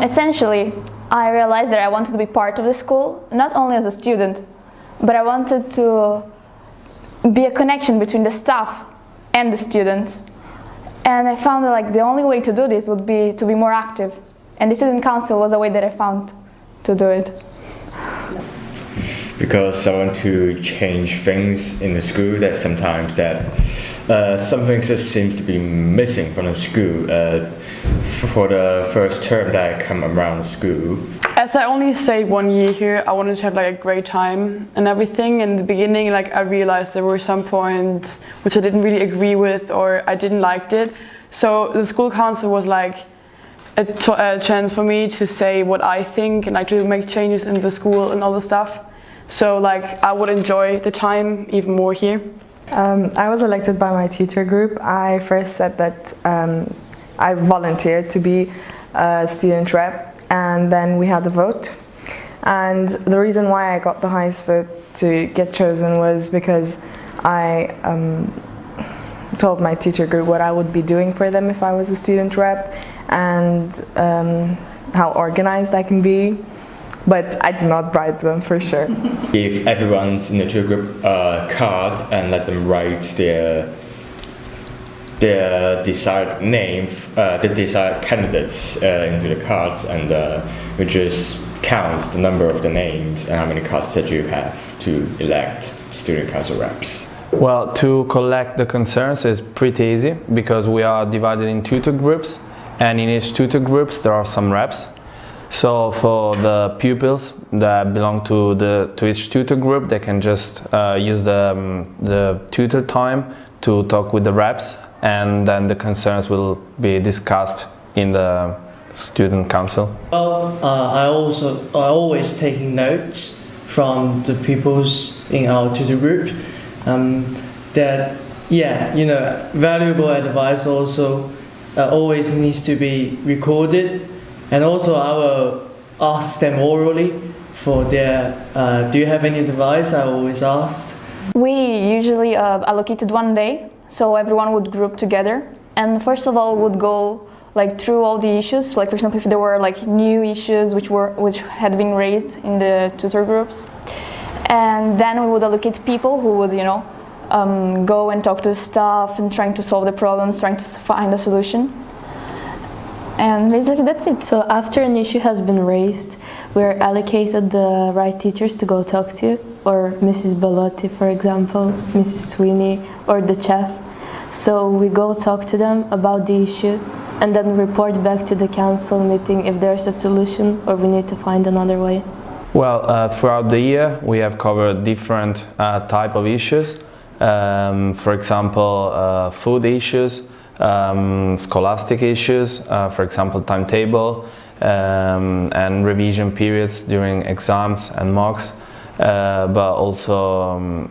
Essentially, I realized that I wanted to be part of the school, not only as a student, but I wanted to be a connection between the staff and the students. And I found that the only way to do this would be to be more active. And the student council was a way that I found to do it. Because I want to change things in the school that sometimes some things just seems to be missing from the school for the first term that I come around the school. As I only stayed 1 year here, I wanted to have a great time and everything. In the beginning, I realized there were some points which I didn't really agree with or I didn't like it. So the school council was a chance for me to say what I think and to make changes in the school and all the stuff. So I would enjoy the time even more here. I was elected by my tutor group. I first said that I volunteered to be a student rep, and then we had a vote. And the reason why I got the highest vote to get chosen was because I told my tutor group what I would be doing for them if I was a student rep, and how organized I can be. But I did not bribe them, for sure. Give everyone's in the tutor group a card and let them write their desired name, the desired candidates into the cards, and we just count the number of the names and how many cards that you have to elect student council reps. Well, to collect the concerns is pretty easy because we are divided in tutor groups, and in each tutor groups there are some reps. So for the pupils that belong to each tutor group, they can just use the tutor time to talk with the reps, and then the concerns will be discussed in the student council. Well, I always taking notes from the pupils in our tutor group. Valuable advice also always needs to be recorded. And also I will ask them orally for their, do you have any advice? I always asked. We usually allocated 1 day, so everyone would group together. And first of all, would go through all the issues, for example, if there were new issues which had been raised in the tutor groups. And then we would allocate people who would, go and talk to the staff and trying to solve the problems, trying to find a solution. And basically that's it. So after an issue has been raised, we're allocated the right teachers to go talk to, or Mrs. Bellotti, for example, Mrs. Sweeney, or the chef. So we go talk to them about the issue and then report back to the council meeting if there's a solution or we need to find another way. Well, throughout the year we have covered different type of issues. For example, food issues, scholastic issues, for example timetable, and revision periods during exams and mocks, but also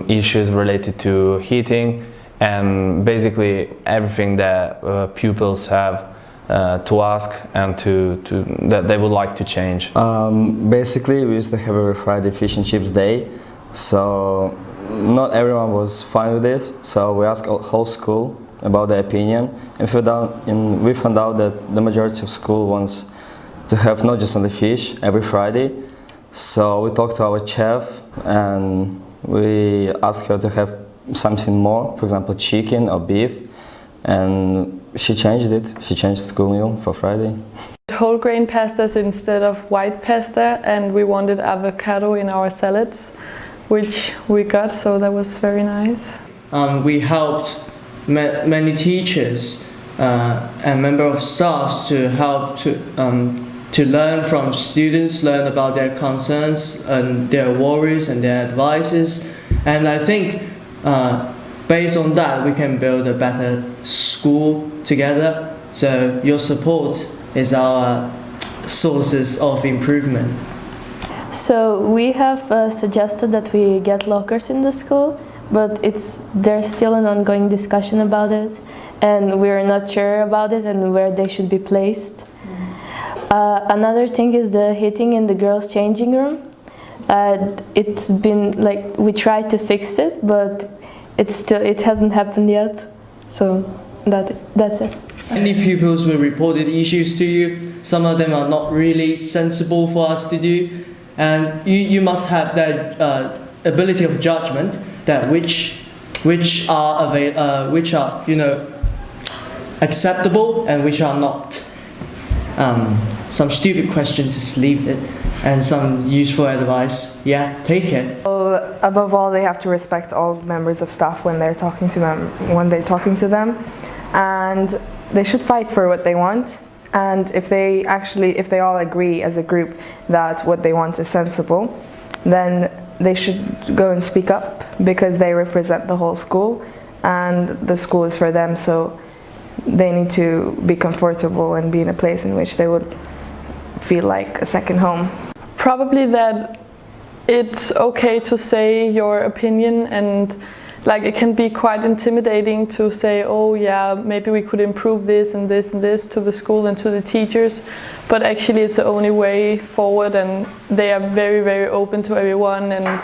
issues related to heating and basically everything that pupils have to ask and that they would like to change. Basically we used to have every Friday fish and chips day, so not everyone was fine with this, so we asked our whole school about their opinion, and we found out that the majority of school wants to have not just only fish every Friday. So we talked to our chef and we asked her to have something more, for example chicken or beef, and she changed it. She changed the school meal for Friday. Whole grain pastas instead of white pasta, and we wanted avocado in our salads, which we got, so that was very nice. We helped many teachers and members of staff to help to learn from students, learn about their concerns and their worries and their advices. And I think based on that we can build a better school together. So your support is our sources of improvement. So we have suggested that we get lockers in the school, but there's still an ongoing discussion about it, and we're not sure about it and where they should be placed. Another thing is the heating in the girls' changing room. It's been we tried to fix it, but it hasn't happened yet. So that's it. Many pupils will reported issues to you. Some of them are not really sensible for us to do, and you must have that ability of judgment that which are acceptable and which are not. Some stupid questions, just leave it, and some useful advice, yeah, take it. Above all, they have to respect all members of staff when they're talking to them, and they should fight for what they want. And if they all agree as a group that what they want is sensible, then they should go and speak up, because they represent the whole school and the school is for them, so they need to be comfortable and be in a place in which they would feel like a second home. Probably that it's okay to say your opinion, and like it can be quite intimidating to say, oh yeah, maybe we could improve this and this and this to the school and to the teachers, but actually it's the only way forward, and they are very, very open to everyone, and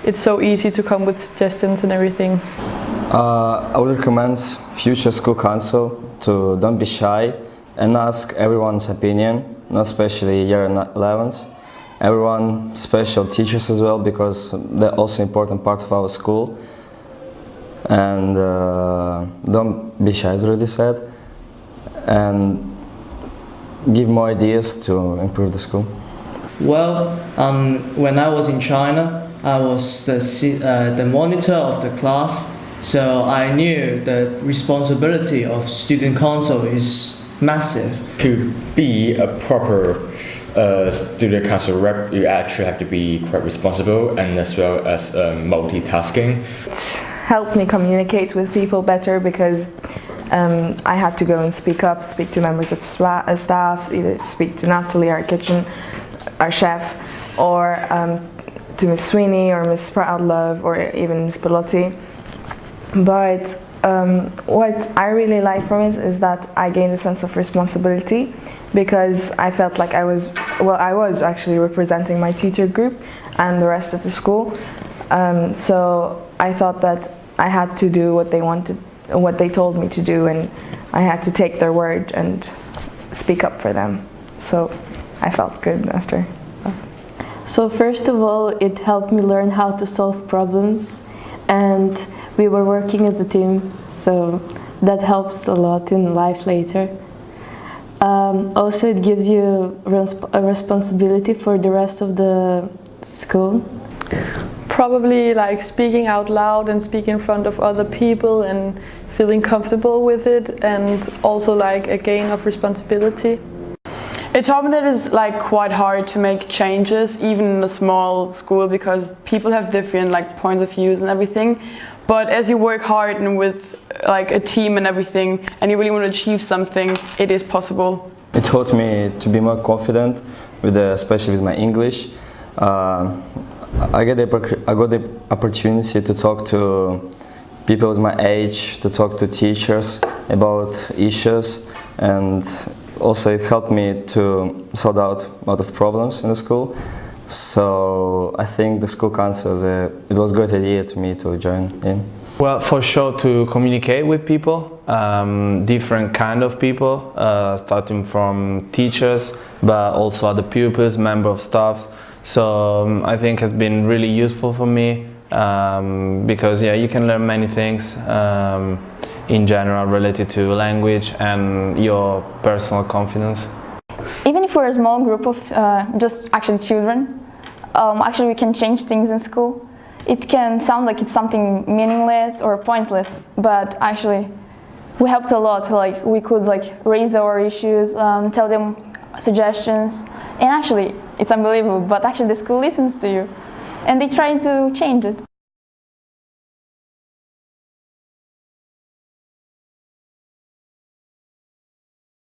it's so easy to come with suggestions and everything. I would recommend future school council to don't be shy and ask everyone's opinion, not especially year 11s. Everyone, special teachers as well, because they're also important part of our school. And don't be shy, as already said, and give more ideas to improve the school. Well, when I was in China, I was the monitor of the class, so I knew the responsibility of student council is massive. To be a proper student council rep, you actually have to be quite responsible and as well as multitasking. It helped me communicate with people better, because I had to go and speak up, speak to members of staff, either speak to Natalie, our chef, or to Miss Sweeney or Miss Proudlove or even Miss Bellotti. But what I really like from it is that I gained a sense of responsibility, because I felt like I was actually representing my tutor group and the rest of the school. So I thought that I had to do what they told me to do, and I had to take their word and speak up for them. So I felt good after. So first of all, it helped me learn how to solve problems, and we were working as a team, so that helps a lot in life later. Also, it gives you a responsibility for the rest of the school. Probably like speaking out loud and speaking in front of other people and feeling comfortable with it, and also like a gain of responsibility. It taught me that it's like quite hard to make changes, even in a small school, because people have different like points of views and everything. But as you work hard and with like a team and everything, and you really want to achieve something, it is possible. It taught me to be more confident, especially with my English. I got the opportunity to talk to people with my age, to talk to teachers about issues, and also it helped me to sort out a lot of problems in the school. So I think the school council, it was a good idea to me to join in. Well, for sure, to communicate with people, different kind of people, starting from teachers, but also other pupils, member of staffs. So I think has been really useful for me, because yeah, you can learn many things in general related to language and your personal confidence. Even if we're a small group of just actually children, actually we can change things in school. It can sound like it's something meaningless or pointless, but actually we helped a lot. Like we could like raise our issues, tell them suggestions, and actually it's unbelievable, but actually the school listens to you and they try to change it.